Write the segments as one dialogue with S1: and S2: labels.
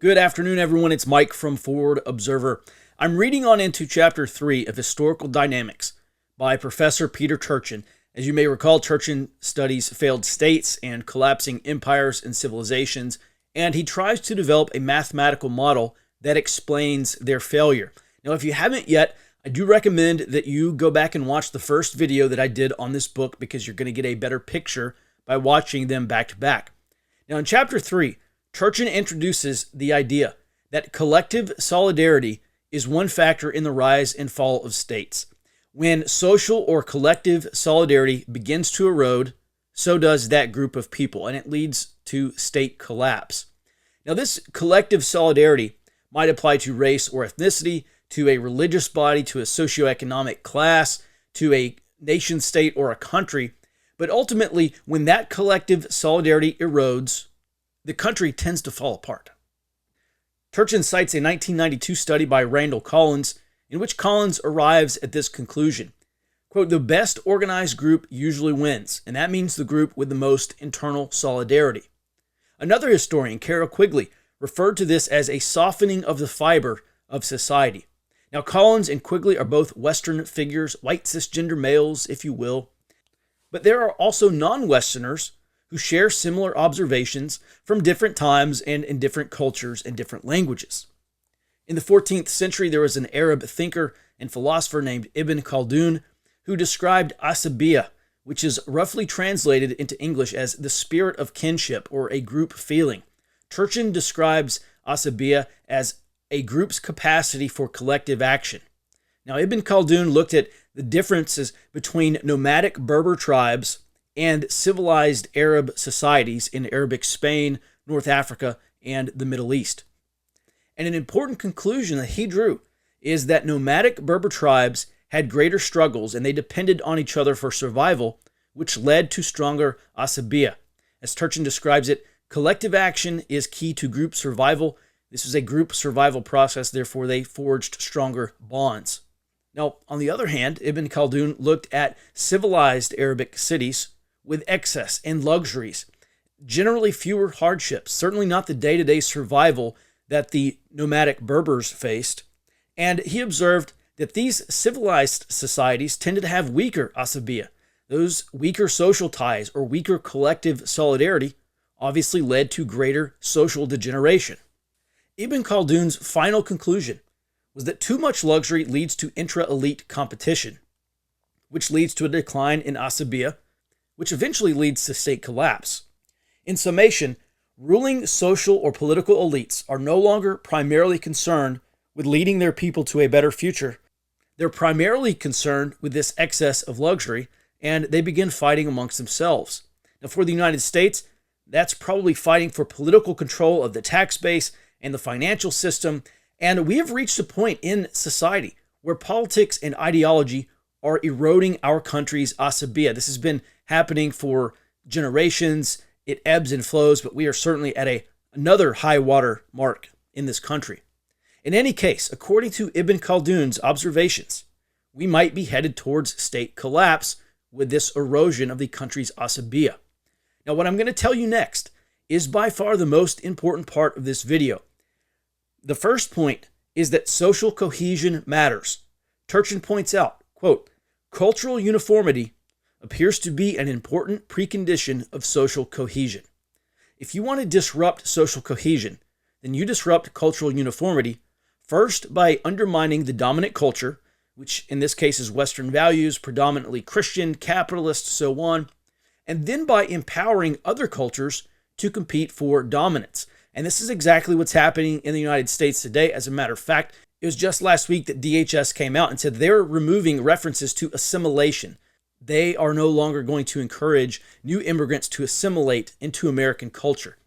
S1: Good afternoon, everyone. It's Mike from Forward Observer. I'm reading on into Chapter 3 of Historical Dynamics by Professor Peter Turchin. As you may recall, Turchin studies failed states and collapsing empires and civilizations, and he tries to develop a mathematical model that explains their failure. Now, if you haven't yet, I do recommend that you go back and watch the first video that I did on this book because you're going to get a better picture by watching them back to back. Now, in Chapter 3, Turchin introduces the idea that collective solidarity is one factor in the rise and fall of states. When social or collective solidarity begins to erode, so does that group of people, and it leads to state collapse. Now, this collective solidarity might apply to race or ethnicity, to a religious body, to a socioeconomic class, to a nation state or a country, but ultimately, when that collective solidarity erodes, the country tends to fall apart. Turchin cites a 1992 study by Randall Collins, in which Collins arrives at this conclusion. Quote, "The best organized group usually wins, and that means the group with the most internal solidarity." Another historian, Carol Quigley, referred to this as a softening of the fiber of society. Now, Collins and Quigley are both Western figures, white cisgender males, if you will, but there are also non-Westerners who share similar observations from different times and in different cultures and different languages. In the 14th century, there was an Arab thinker and philosopher named Ibn Khaldun who described asabiya, which is roughly translated into English as the spirit of kinship or a group feeling. Turchin describes asabiya as a group's capacity for collective action. Now, Ibn Khaldun looked at the differences between nomadic Berber tribes and civilized Arab societies in Arabic Spain, North Africa, and the Middle East. And an important conclusion that he drew is that nomadic Berber tribes had greater struggles and they depended on each other for survival, which led to stronger asabiya. As Turchin describes it, collective action is key to group survival. This was a group survival process, therefore they forged stronger bonds. Now, on the other hand, Ibn Khaldun looked at civilized Arabic cities with excess and luxuries, generally fewer hardships, certainly not the day-to-day survival that the nomadic Berbers faced, and he observed that these civilized societies tended to have weaker asabiya. Those weaker social ties or weaker collective solidarity obviously led to greater social degeneration. Ibn Khaldun's final conclusion was that too much luxury leads to intra-elite competition, which leads to a decline in asabiya, which eventually leads to state collapse. In summation, ruling social or political elites are no longer primarily concerned with leading their people to a better future. They're primarily concerned with this excess of luxury, and they begin fighting amongst themselves. Now, for the United States, that's probably fighting for political control of the tax base and the financial system, and we have reached a point in society where politics and ideology are eroding our country's asabiya. This has been happening for generations. It ebbs and flows, but we are certainly at another high water mark in this country. In any case, according to Ibn Khaldun's observations, we might be headed towards state collapse with this erosion of the country's asabiya. Now, what I'm going to tell you next is by far the most important part of this video. The first point is that social cohesion matters. Turchin points out, quote, "Cultural uniformity appears to be an important precondition of social cohesion. If you want to disrupt social cohesion, then you disrupt cultural uniformity first by undermining the dominant culture, which in this case is Western values, predominantly Christian, capitalist, so on, and then by empowering other cultures to compete for dominance." And this is exactly what's happening in the United States today. As a matter of fact, it was just last week that DHS came out and said they're removing references to assimilation. They are no longer going to encourage new immigrants to assimilate into American culture.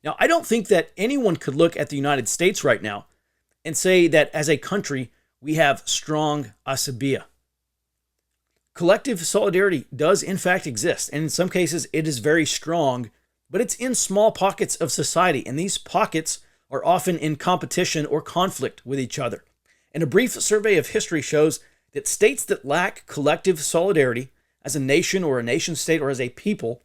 S1: Now, I don't think that anyone could look at the United States right now and say that as a country, we have strong asabiya. Collective solidarity does in fact exist, and in some cases it is very strong, but it's in small pockets of society, and these pockets are often in competition or conflict with each other. And a brief survey of history shows that states that lack collective solidarity as a nation or a nation state or as a people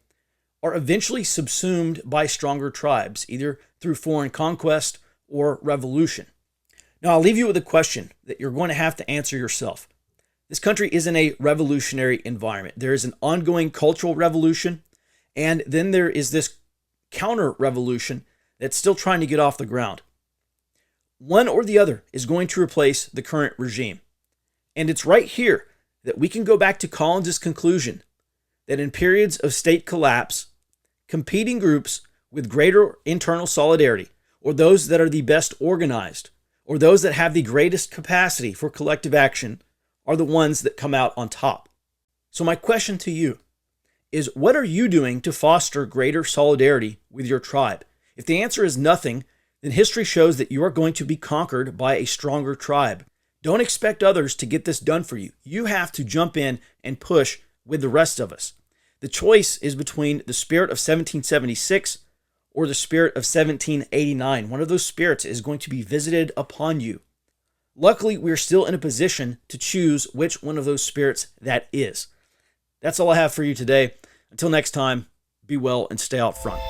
S1: are eventually subsumed by stronger tribes, either through foreign conquest or revolution? Now, I'll leave you with a question that you're going to have to answer yourself. This country is in a revolutionary environment. There is an ongoing cultural revolution, and then there is this counter-revolution that's still trying to get off the ground. One or the other is going to replace the current regime. And it's right here that we can go back to Collins' conclusion that in periods of state collapse, competing groups with greater internal solidarity, or those that are the best organized, or those that have the greatest capacity for collective action, are the ones that come out on top. So my question to you is, what are you doing to foster greater solidarity with your tribe? If the answer is nothing, then history shows that you are going to be conquered by a stronger tribe. Don't expect others to get this done for you. You have to jump in and push with the rest of us. The choice is between the spirit of 1776 or the spirit of 1789. One of those spirits is going to be visited upon you. Luckily, we're still in a position to choose which one of those spirits that is. That's all I have for you today. Until next time, be well and stay out front.